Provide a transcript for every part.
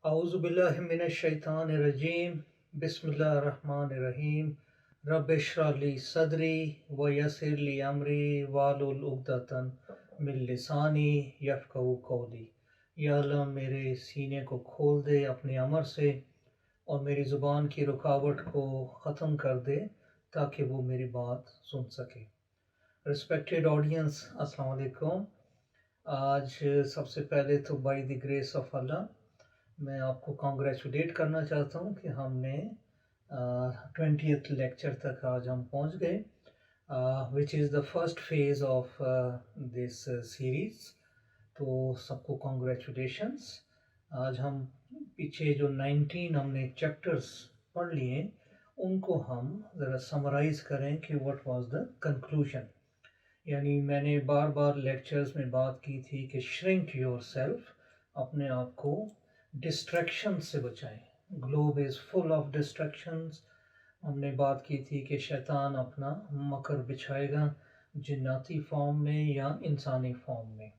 اعوذ باللہ من الشیطان الرجیم بسم اللہ الرحمن الرحیم رب اشرح لی صدری ویسر لی امری واحلل عقدۃ من لسانی یفقہوا قولی۔ یا اللہ میرے سینے کو کھول دے اپنے امر سے اور میری زبان کی رکاوٹ کو ختم کر دے تاکہ وہ میری بات سن سکے۔ رسپیکٹڈ آڈینس، السلام علیکم۔ آج سب سے پہلے تو بائی دی گریس آف اللہ میں آپ کو کانگریچولیٹ کرنا چاہتا ہوں کہ ہم نے 20th لیکچر تک آج ہم پہنچ گئے، which is the first phase of this series. تو سب کو کانگریچولیشنس۔ آج ہم پیچھے جو 19 ہم نے چیپٹرز پڑھ لیے ان کو ہم ذرا سمرائز کریں کہ واٹ واز دا کنکلوژن۔ یعنی میں نے بار بار لیکچرز میں بات کی تھی کہ شرنک یور سیلف، اپنے آپ کو ڈسٹریکشن سے بچائیں۔ Globe is full of distractions. ہم نے بات کی تھی کہ شیطان اپنا مکر بچھائے گا جناتی فارم میں یا انسانی فارم میں،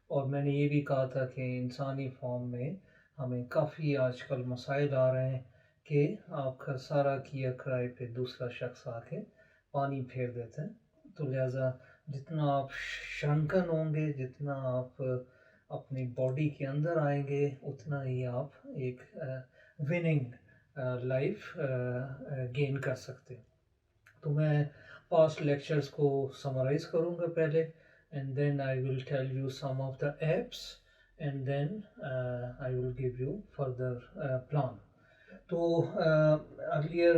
اور میں نے یہ بھی کہا تھا کہ انسانی فارم میں ہمیں کافی آج کل مسائل آ رہے ہیں کہ آپ کا سارا کیا کرائے پہ دوسرا شخص آ کے پانی پھیر دیتا ہے۔ تو لہٰذا جتنا آپ شرنکن ہوں گے، جتنا آپ اپنی باڈی کے اندر آئیں گے، اتنا ہی آپ ایک وننگ لائف گین کر سکتے۔ تو میں پاسٹ لیکچرز کو سمرائز کروں گا پہلے، and then I will tell you some of the apps, and then I will give you further plan. تو ارلیئر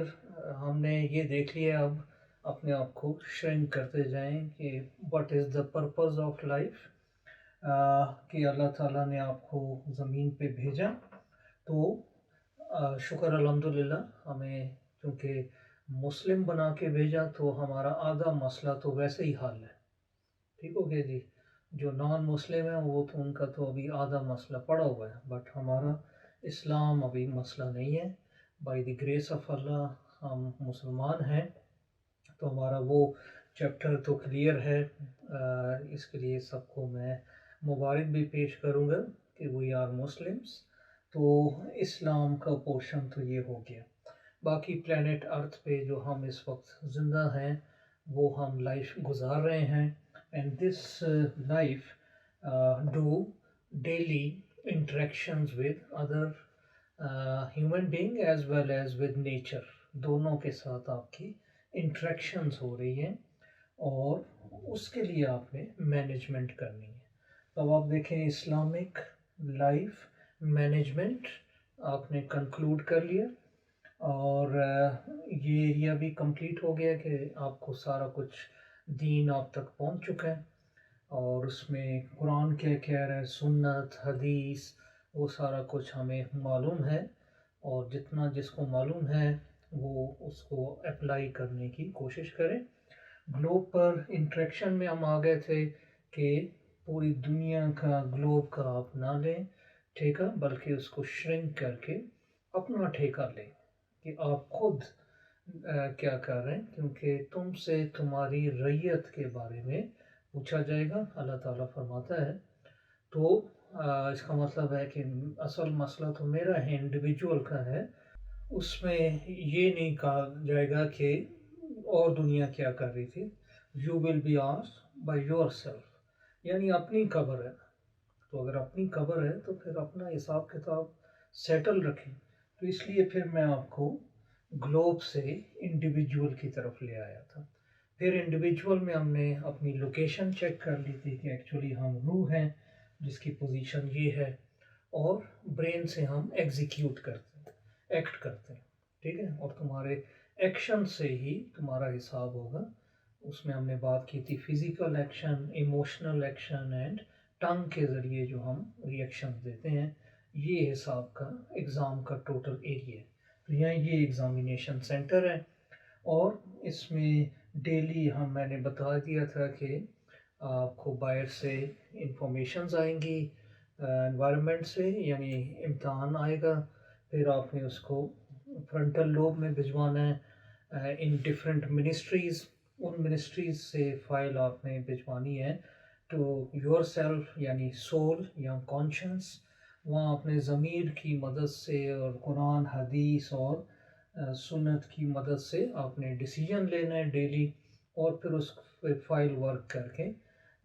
ہم نے یہ دیکھ لیا، اب اپنے آپ کو شرنک کرتے جائیں کہ what is the purpose of life, کہ اللہ تعالیٰ نے آپ کو زمین پہ بھیجا تو شکر الحمدللہ، ہمیں چونکہ مسلم بنا کے بھیجا تو ہمارا آدھا مسئلہ تو ویسے ہی حل ہے، ٹھیک ہو گیا جی۔ جو نان مسلم ہیں وہ تو ان کا تو ابھی آدھا مسئلہ پڑا ہوا ہے، بٹ ہمارا اسلام ابھی مسئلہ نہیں ہے۔ بائی دی گریس آف اللہ ہم مسلمان ہیں، تو ہمارا وہ چیپٹر تو کلیئر ہے۔ اس کے لیے سب کو میں مبارک بھی پیش کروں گا کہ وی آر مسلمس۔ تو اسلام کا پورشن تو یہ ہو گیا۔ باقی پلانٹ ارتھ پہ جو ہم اس وقت زندہ ہیں وہ ہم لائف گزار رہے ہیں، and this life do daily interactions with other human being as well as with nature, دونوں کے ساتھ آپ کی انٹریکشنز ہو رہی ہیں، اور اس کے لیے آپ نے مینجمنٹ کرنی ہے۔ اب آپ دیکھیں اسلامک لائف مینجمنٹ آپ نے کنکلوڈ کر لیا، اور یہ ایریا بھی کمپلیٹ ہو گیا کہ آپ کو سارا کچھ دین آپ تک پہنچ چکا ہے، اور اس میں قرآن کیا کہہ رہا ہے، سنت، حدیث، وہ سارا کچھ ہمیں معلوم ہے، اور جتنا جس کو معلوم ہے وہ اس کو اپلائی کرنے کی کوشش کریں۔ گلوب پر انٹریکشن میں ہم آ گئے تھے کہ پوری دنیا کا گلوب کا آپ نہ لیں ٹھیکہ، بلکہ اس کو شرنک کر کے اپنا ٹھیکہ لیں کہ آپ خود کیا کر رہے ہیں، کیونکہ تم سے تمہاری ریت کے بارے میں پوچھا جائے گا، اللہ تعالیٰ فرماتا ہے۔ تو اس کا مطلب ہے کہ اصل مسئلہ تو میرا ہے، انڈیویجول کا ہے، اس میں یہ نہیں کہا جائے گا کہ اور دنیا کیا کر رہی تھی۔ You will be asked by yourself, یعنی اپنی قبر ہے، تو اگر اپنی قبر ہے تو پھر اپنا حساب کتاب سیٹل رکھیں۔ تو اس لیے پھر میں آپ کو گلوب سے انڈیویجول کی طرف لے آیا تھا۔ پھر انڈیویجول میں ہم نے اپنی لوکیشن چیک کر لی تھی کہ ایکچولی ہم روح ہیں جس کی پوزیشن یہ ہے، اور برین سے ہم ایگزیکیوٹ کرتے ہیں، ایکٹ کرتے ہیں، ٹھیک ہے، اور تمہارے ایکشن سے ہی تمہارا حساب ہوگا۔ اس میں ہم نے بات کی تھی physical action, emotional action, and ٹنگ کے ذریعے جو ہم ریئیکشن دیتے ہیں، یہ حساب کا ایگزام کا ٹوٹل ایریا ہے۔ تو یہاں یہ ایگزامینیشن سینٹر ہے، اور اس میں ڈیلی میں نے بتا دیا تھا کہ آپ کو باہر سے انفارمیشنز آئیں گی، انوائرمنٹ سے، یعنی امتحان آئے گا، پھر آپ نے اس کو فرنٹل لوب میں بھجوانا ہے ان ڈفرینٹ منسٹریز، ان منسٹریز سے فائل آپ نے بھجوانی ہے ٹو یور سیلف، یعنی سول یا کانشنس، वहाँ अपने ज़मीर की मदद से और कुरान हदीस और सुन्नत की मदद से आपने डिसीजन लेना है डेली, और फिर उस पे फाइल वर्क करके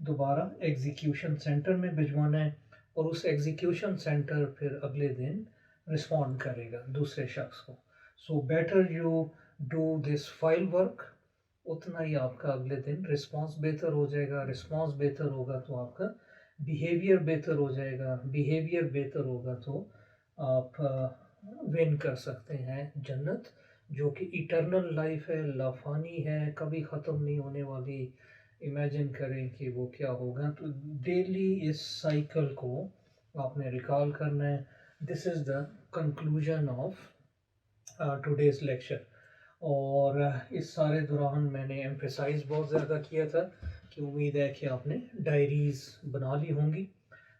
दोबारा एग्जीक्यूशन सेंटर में भिजवाना है, और उस एग्जीक्यूशन सेंटर फिर अगले दिन रिस्पॉन्ड करेगा दूसरे शख्स को। So better you do this file work, उतना ही आपका अगले दिन रिस्पॉन्स बेहतर हो जाएगा। रिस्पॉन्स बेहतर होगा तो आपका बिहेवियर बेहतर हो जाएगा। बिहेवियर बेहतर होगा तो आप विन कर सकते हैं जन्नत, जो कि इटर्नल लाइफ है, लाफानी है, कभी ख़त्म नहीं होने वाली। इमेजिन करें कि वो क्या होगा। तो डेली इस साइकिल को आपने रिकॉल करना है। This is the conclusion of today's lecture. और इस सारे दौरान मैंने एम्फेसाइज बहुत ज़्यादा किया था कि उम्मीद है कि आपने डायरीज़ बना ली होंगी,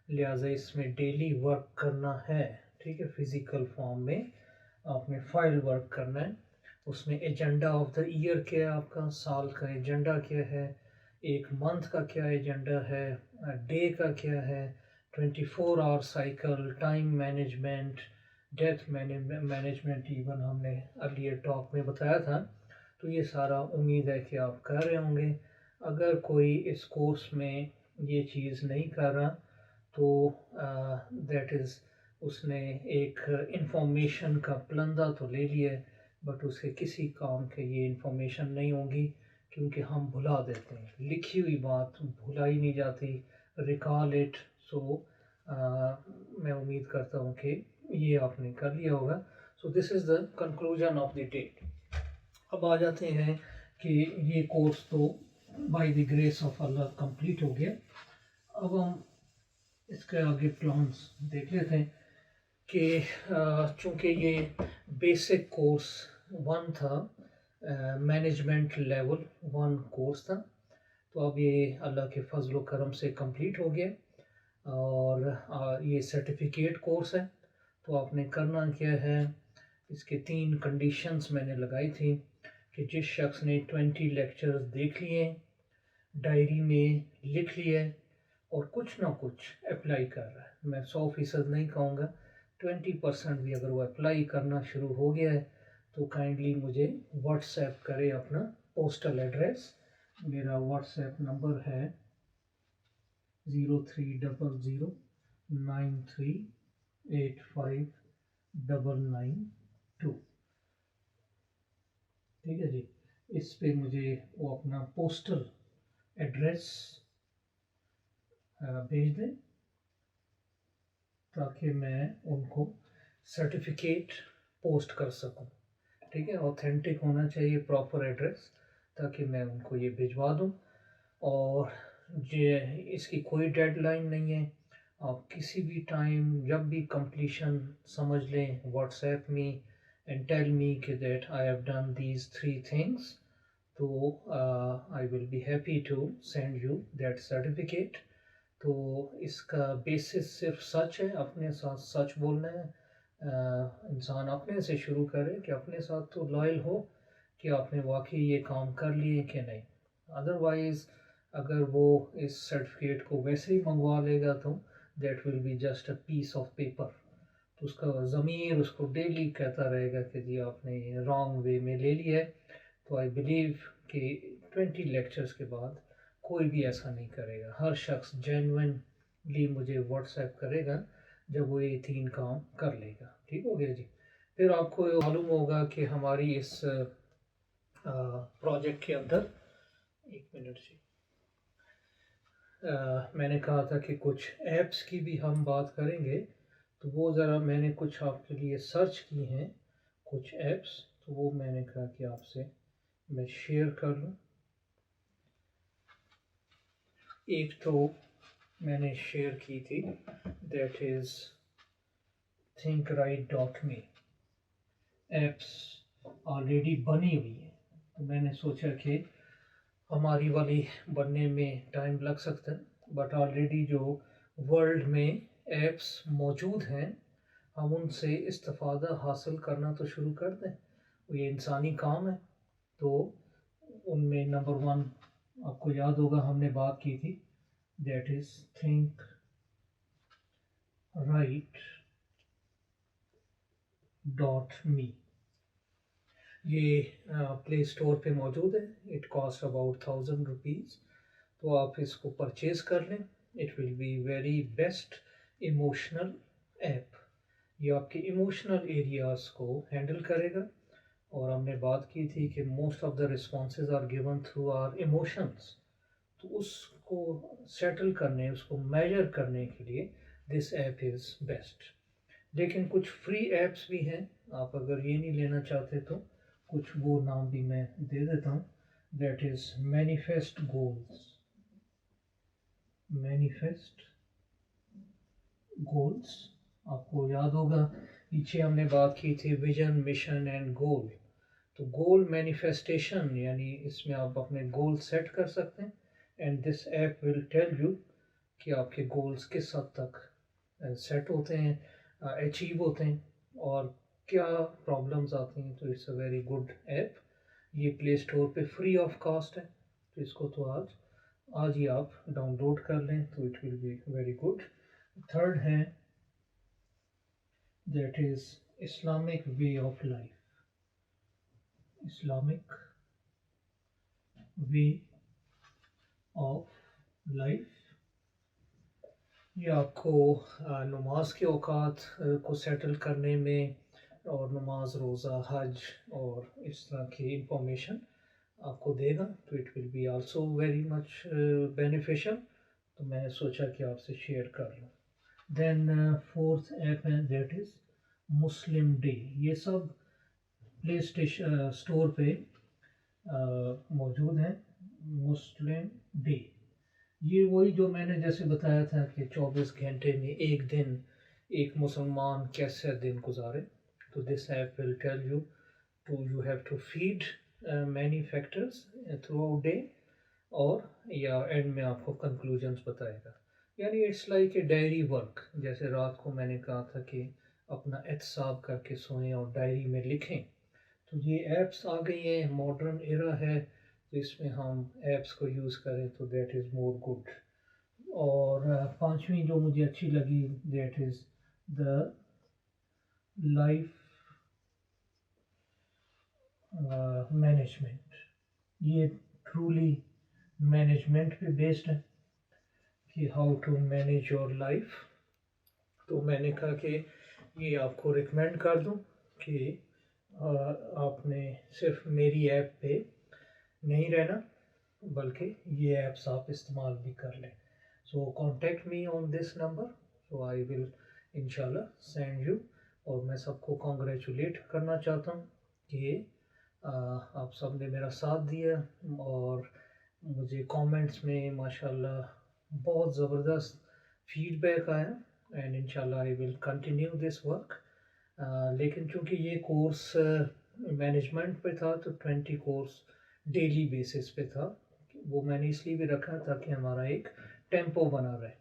लिहाजा इसमें डेली वर्क करना है। ठीक है, फिज़िकल फॉर्म में आपने फाइल वर्क करना है। उसमें एजेंडा ऑफ द ईयर क्या है, आपका साल का एजेंडा क्या है, एक मंथ का क्या एजेंडा है, डे का क्या है, 24 hour cycle, time management, death management even हमने अर्लियर टॉक में बताया था। तो ये सारा उम्मीद है कि आप कर रहे होंगे। अगर कोई इस कोर्स में ये चीज़ नहीं कर रहा तो दैट इज़ उसने एक इंफॉर्मेशन का प्लंदा तो ले लिया है, बट उसके किसी काम के ये इंफॉर्मेशन नहीं होगी, क्योंकि हम भुला देते हैं। लिखी हुई बात भुलाई नहीं जाती। Recall it. सो मैं उम्मीद करता हूँ कि ये आपने कर लिया होगा। So this is the conclusion of the day. अब आ जाते हैं कि ये कोर्स तो by the grace of Allah complete हो गया। अब हम इसके आगे प्लान्स देख लेते हैं कि चूँकि ये बेसिक कोर्स 1 था, मैनेजमेंट लेवल 1 कोर्स था, तो अब ये अल्लाह के फजल व करम से कंप्लीट हो गया। और ये सर्टिफिकेट कोर्स है। तो आपने करना क्या है, इसके 3 कंडीशंस मैंने लगाई थी कि जिस शख्स ने 20 लेक्चर्स देख लिए, डायरी में लिख लिया और कुछ ना कुछ अप्लाई कर रहा है, मैं 100% नहीं कहूँगा, 20% भी अगर वो अप्लाई करना शुरू हो गया है तो काइंडली मुझे व्हाट्सएप करे अपना पोस्टल एड्रेस। मेरा व्हाट्सएप नंबर है 030093859992। ठीक है जी, इस पे मुझे वो अपना पोस्टल एड्रेस भेज दें ताकि मैं उनको सर्टिफिकेट पोस्ट कर सकूं। ठीक है, ऑथेंटिक होना चाहिए प्रॉपर एड्रेस, ताकि मैं उनको ये भिजवा दूं। और ये इसकी कोई डेडलाइन नहीं है, आप किसी भी टाइम जब भी कंप्लीशन समझ लें व्हाट्सएप में एंड टेल मी कि that I have done these 3 things, तो I will be happy to send you that certificate. तो इसका बेसिस सिर्फ सच है, अपने साथ सच बोलना है। इंसान अपने से शुरू करे कि अपने साथ तो लॉयल हो कि आपने वाकई ये काम कर लिए कि नहीं। अदरवाइज़ अगर वो इस सर्टिफिकेट को वैसे ही मंगवा लेगा तो that will be just a piece of paper. तो उसका ज़मीर उसको डेली कहता रहेगा कि जी आपने रॉन्ग वे में ले लिया है। तो आई बिलीव कि 20 लेक्चर्स के बाद कोई भी ऐसा नहीं करेगा। हर शख्स जेन्युइनली मुझे व्हाट्सएप करेगा जब वो ये 3 काम कर लेगा। ठीक हो गया जी। फिर आपको मालूम होगा कि हमारी इस प्रोजेक्ट के अंदर, एक मिनट जी, मैंने कहा था कि कुछ ऐप्स की भी हम बात करेंगे, तो वो ज़रा मैंने कुछ आपके लिए सर्च की हैं कुछ ऐप्स, तो वो मैंने कहा कि आपसे मैं शेयर कर लूँ। एक तो मैंने शेयर की थी, that is thinkrite.me। Apps already बनी हुई है, तो मैंने सोचा कि हमारी वाली बनने में टाइम लग सकता है, बट ऑलरेडी जो वर्ल्ड में ऐप्स मौजूद हैं हम उनसे इस्तिफ़ादा हासिल करना तो शुरू कर दें। ये इंसानी काम है। तो उनमें नंबर 1 आपको याद होगा हमने बात की थी, दैट इज़ right.me. ये प्ले स्टोर पे मौजूद है. It cost about 1000 rupees. तो आप इसको परचेज़ कर लें. It will be very best emotional app. ये आपके इमोशनल एरियाज़ को हैंडल करेगा. और हमने बात की थी कि most of the responses are given through our emotions. तो उसको सेटल करने, उसको मेजर करने के लिए दिस ऐप इज़ बेस्ट. लेकिन कुछ फ्री ऐप्स भी हैं. आप अगर ये नहीं लेना चाहते तो कुछ वो नाम भी मैं दे देता हूँ. That is manifest goals. Manifest goals. आपको याद होगा पीछे हमने बात की थी विजन, मिशन एंड गोल. तो गोल मैनिफेस्टेशन यानी इसमें आप अपने गोल सेट कर सकते हैं. And this app will tell you कि आपके गोल्स किस हद तक सेट होते हैं, अचीव होते हैं, और क्या प्रॉब्लम्स आती हैं. तो it's a very good app. ये प्ले स्टोर पे फ्री ऑफ कॉस्ट है. तो इसको तो आज ही आप डाउनलोड कर लें तो it will be very good. Third है that is Islamic way of life. Islamic way of life. ये आपको नमाज के औकात को सेटल करने में और नमाज, रोज़ा, हज और इस तरह की इंफॉर्मेशन आपको देगा. तो it will be also very much beneficial. तो मैंने सोचा कि आपसे शेयर कर लूँ. देन फोर्थ ऐप है दैट इज़ मुस्लिम डे. ये सब प्ले स्टेशन स्टोर पे मौजूद है. मुस्लिम डे ये वही जो मैंने जैसे बताया था कि 24 घंटे में एक दिन एक मुसलमान कैसे दिन गुजारे. तो this app will tell you to you have to feed many factors throughout day. और या एंड में आपको कंक्लूजन्स बताएगा. यानी it's like a diary work. जैसे रात को मैंने कहा था कि अपना एहतसाब करके सोएं और डायरी में लिखें. तो ये ऐप्स आ गई हैं, मॉडर्न एरा है. तो इसमें हम ऐप्स को यूज़ करें तो दैट इज़ मोर गुड. और पांचवी जो मुझे अच्छी लगी that is the life management. ये ट्रूली मैनेजमेंट पे बेस्ड है कि how to manage your life. तो मैंने कहा कि ये आपको रिकमेंड कर दूं कि आपने सिर्फ मेरी ऐप पे नहीं रहना बल्कि ये ऐप्स आप इस्तेमाल भी कर लें. So contact me on this number. So I will इंशाल्लाह सेंड यू. और मैं सबको कॉन्ग्रेचुलेट करना चाहता हूँ कि आप सब ने मेरा साथ दिया. और मुझे कमेंट्स में माशाल्लाह बहुत ज़बरदस्त फीडबैक आया. एंड इंशाल्लाह I will continue this work. लेकिन चूँकि ये कोर्स मैनेजमेंट पे था तो 20 कोर्स डेली बेसिस पे था. वो मैंने इसलिए भी रखा ताकि हमारा एक टेम्पो बना रहे.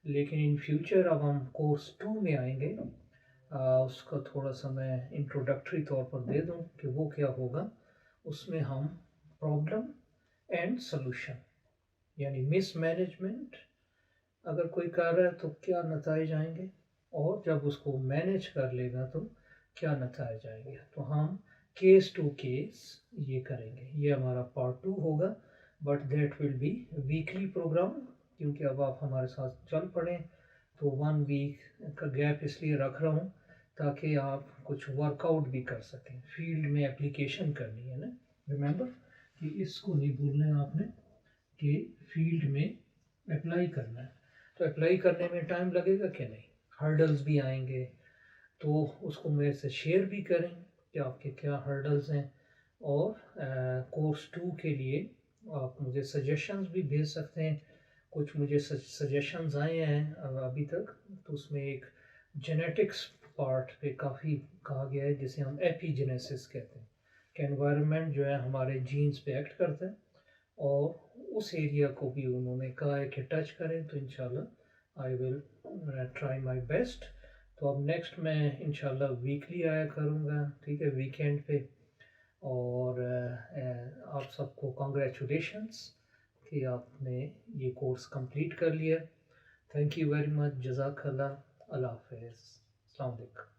लेकिन इन फ्यूचर अब हम कोर्स 2 में आएंगे. उसका थोड़ा सा मैं इंट्रोडक्टरी तौर पर दे दूं कि वो क्या होगा. उसमें हम प्रॉब्लम एंड सॉल्यूशन यानी मिस मैनेजमेंट अगर कोई कर रहा है तो क्या नतीजे आएंगे, और जब उसको मैनेज कर लेगा तो क्या नतीजे आएंगे. तो हम केस टू केस ये करेंगे. ये हमारा पार्ट 2 होगा. But that will be weekly program. क्योंकि अब आप हमारे साथ चल पड़ें तो 1 वीक का गैप इसलिए रख रहा हूँ ताकि आप कुछ वर्कआउट भी कर सकें. फील्ड में एप्लीकेशन करनी है ना. रिमेंबर कि इसको नहीं भूलना है आपने कि फील्ड में अप्लाई करना है. तो अप्लाई करने में टाइम लगेगा कि नहीं, हर्डल्स भी आएंगे. तो उसको मेरे से शेयर भी करें कि आपके क्या हर्डल्स हैं. और कोर्स 2 के लिए आप मुझे सजेशंस भी भेज सकते हैं. कुछ मुझे सजेशंस आए हैं अभी तक. तो उसमें एक जेनेटिक्स पार्ट पे काफ़ी कहा गया है जिसे हम एपीजेनेसिस कहते हैं कि एनवायरनमेंट जो है हमारे जीन्स पे एक्ट करता है. और उस एरिया को भी उन्होंने कहा है कि टच करें. तो इंशाल्लाह I will try my best. तो अब नेक्स्ट मैं इंशाल्लाह वीकली आया करूँगा. ठीक है, वीकेंड पे. और आप सबको कॉन्ग्रेचुलेशंस कि आपने ये कोर्स कंप्लीट कर लिया. Thank you very much. जज़ाकल्लाह. اللہ حافظ، السلام علیکم.